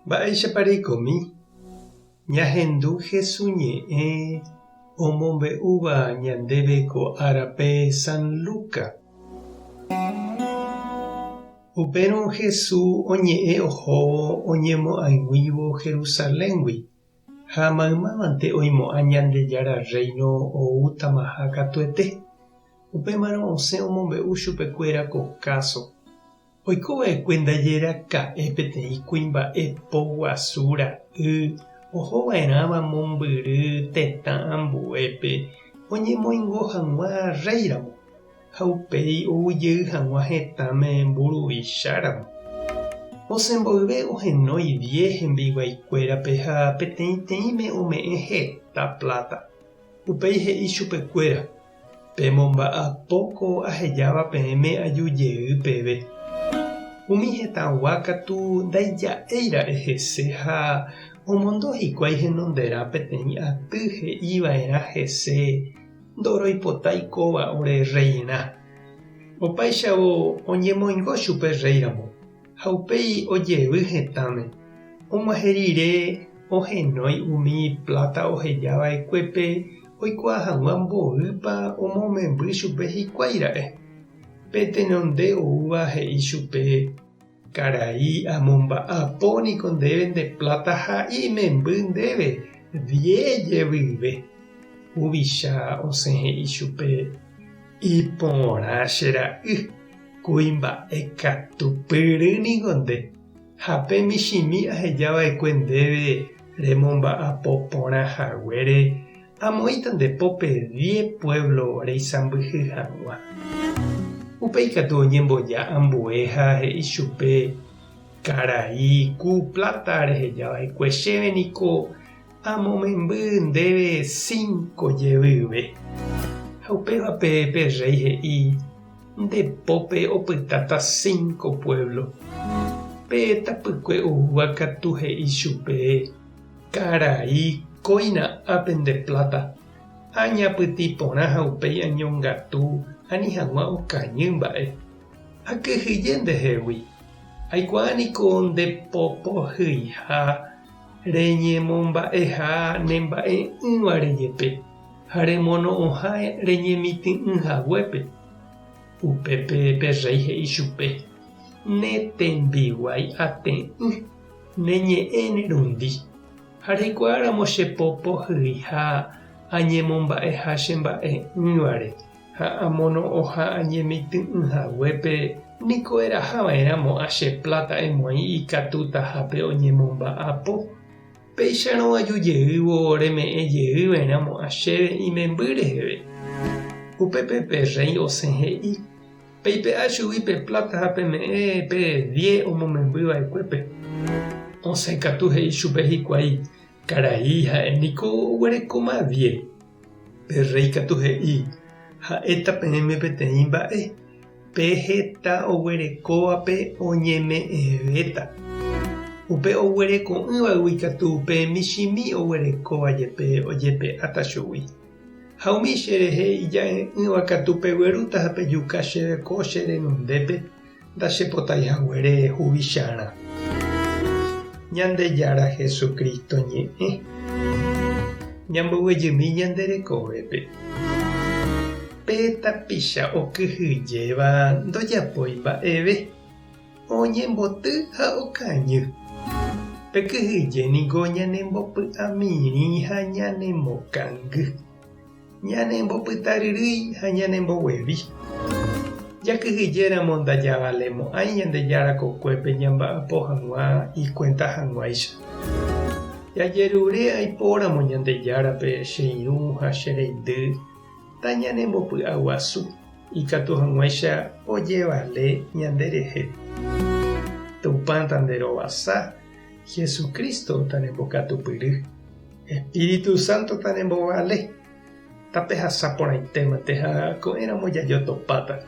Mba'éichapareikomi ñahendu hesuñe'ẽ omombe'úva ñandéve ko árape San Luka. Upérõ Jesús oñe'ẽ ohóvo oñemo'ãiguívo Jerusaléngui ha maymávante oimo'ã Ñandejára Reino oútama ha katuete. Upémarõ osẽ omombe'u chupekuéra ko káso. Oikova'ekue ndaje raka'e peteĩ kuimba'e po guasu ra'y ohova'erãva mombyry tetã ambuépe oñemoingo hag̃ua réiramo ha upéi oujey hag̃ua hetãme mburuvicháramo. Osẽmboyve ohenói 10 hembiguaikuérape ha peteĩteĩme ome'ẽ heta plata. Upéi he'i chupekuéra: pemomba'apóko ahejáva peẽme ajujey peve. Umi hetãgua katu ndaija'éira'e hese ha omondo hikuái henonderã peteĩ aty he'íva'erã hese ndoroipota ikóva ore reina. Opaichavo oñemoingo chupe réiramo ha upéi ojevy hetãme og̃uahẽ rire ohenói umi plata ohejava'ekuépe oikuaa hag̃ua mboýpa omomemby chupe hikuáira'e. Petenonde oúva he'i chupe: karai amomba'apóniko ndéve nde plata ha imemby ndéve 10 jevyve. Huvicha osẽ he'i chupe: iporã che ra'y, kuimba'ekatu pyrýniko nde, ha pe michĩmi ahejava'ekue ndéve remomba'apo porãhaguére amoĩta nde pópe 10 pueblo reisãmbyhy hag̃ua. Upéi katu oñemboja ambue ha he'i chupe: karai ku plata rehejava'ekue chéve niko amomemby ndéve 5 jevyve. Ha upévape pe rey he'i: ndepópe opytáta 5 pueblo. Pe tapykue oúva katu he'i chupe: karai kóina ápe nde plata. Añapytĩ porã ha upéi añongatu ani hag̃ua okañy mba'e. Akyhyje ndehegui. Aikuaániko ndepopohýiha reñemomba'eha ne mba'e'ỹva rejepe ha remono'õha reñemitĩ'ỹhaguépe. Upépe pe rey he'i chupe: ne tembiguái ate'ỹ, neñe'ẽ nerundi. Ha reikuaáramo chepopohýiha añemomba'eha che mba'e'ỹvare ha amono'õha añemitĩ'ỹhaguépe niko erahava'erãmo che plata emoĩ ikatúta hápe oñemomba'apo. Péicharõ ajujeývo reme'ẽjeýva'erãmo chéve imemby reheve. Upépe pe rey osẽ he'i: peipe'a chugui pe plata ha peme'ẽ pe 10 omomembýva'ekuépe. Osẽ katu he'i chupe hikuái: karai ha'éniko oguerekóma 10. Pe rey katu he'i: ha'éta peẽme peteĩ mba'e, pe heta oguerekóvape oñeme'ẽvéta. Upe oguereko'ỹvagui katu pe michĩmi oguerekóvajepe ojepe'áta chugui. Ha umi cherehe ija'e'ỹva katu peguerúta ha pejuka chéve ko che renondépe ndachepotaihaguére huvicharã. Ñandejára Jesukristo ñe'ẽ ñamboguejymi ñande rekovépe. Pe tapicha okyhyjéva ndojapói mba'eve, oñemboty ha okañy. Pekyhyjéniko ñanembopy'amirĩ ha ñanembokãngy, ñanembopytaryrýi ha ñanemboguevi. Jakyhyjéramo ndajavalémo'ãi Ñandejára kokuépe ñamba'apo hag̃ua ikuenta hag̃uáicha. Jajerure aipóramo Ñandejárape che irũ ha che reindy ta ñanembopy'a guasu ikatu hag̃uáicha ojevale ñanderehe. Tupãta nde rovasa, Jesukristo tanembokatupyry, Espíritu Santo tanembovale. Tape hasapórãitémante ha ko'ẽramo jajotopáta.